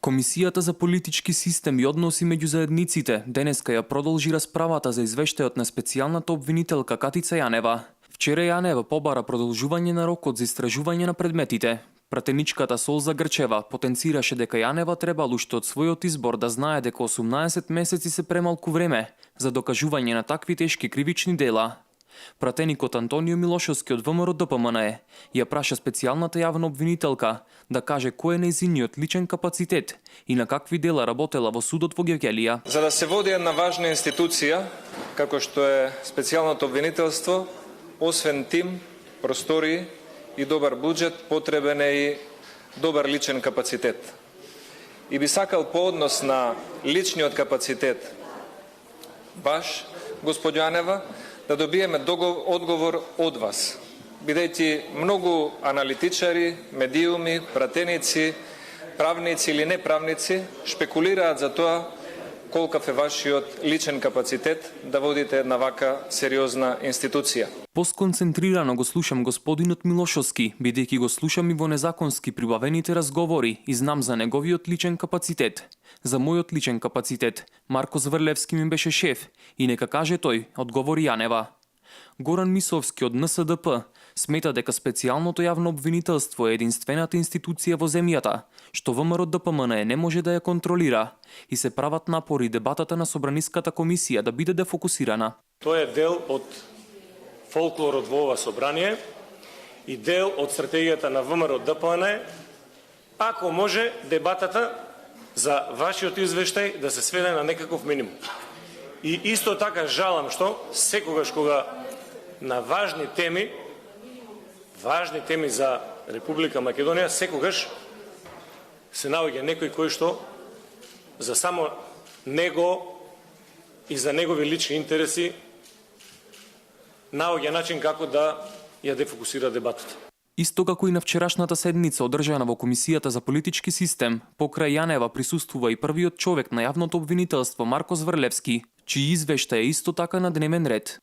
Комисијата за политички систем и односи меѓу заедниците денеска ја продолжи расправата за извештајот на специјалната обвинителка Катица Јанева. Вчера Јанева побара продолжување на рокот за истражување на предметите. Пратеничката Солза Грчева потенцираше дека Јанева требало уште од својот избор да знае дека 18 месеци се премалку време за докажување на такви тешки кривични дела. Пратеникот Антонио Милошовски од ВМРО ДПМНЕ ја праша специјалната јавна обвинителка да каже кој е нејзиниот личен капацитет и на какви дела работела во судот во Гевгелија. За да се води една важна институција, како што е специјалното обвинителство, освен тим, простори и добар буџет, потребен е и добар личен капацитет. И би сакал по однос на личниот капацитет баш, господјо Јанева, да добиеме одговор од вас, бидејќи многу аналитичари, медиуми, пратеници, правници или неправници шпекулираат за тоа колкав е вашиот личен капацитет да водите една вака сериозна институција. Посконцентрирано го слушам господинот Милошовски, бидејќи го слушам и во незаконски прибавените разговори и знам за неговиот личен капацитет. За мојот личен капацитет, Марко Зврлевски ми беше шеф и нека каже тој, одговори Јанева. Горан Мисовски од НСДП смета дека специјалното јавно обвинителство е единствената институција во земјата, што ВМРО ДПМНЕ не може да ја контролира и се прават напори дебатата на Собраниската комисија да биде дефокусирана. Тоа е дел од фолклорот во ова собрание и дел од стратегијата на ВМРО ДПМНЕ, ако може дебатата за вашиот извештај да се сведе на некаков минимум. И исто така жалам што секогаш кога на важни теми за Република Македонија, секогаш се наоѓа некој кој што за само него и за негови лични интереси наоѓа начин како да ја дефокусира дебатата. Исто како и на вчерашната седница одржана во Комисијата за политички систем, покрај Јанева присуствува и првиот човек на јавното обвинителство Марко Зврлевски, чиј извештај е исто така на дневен ред.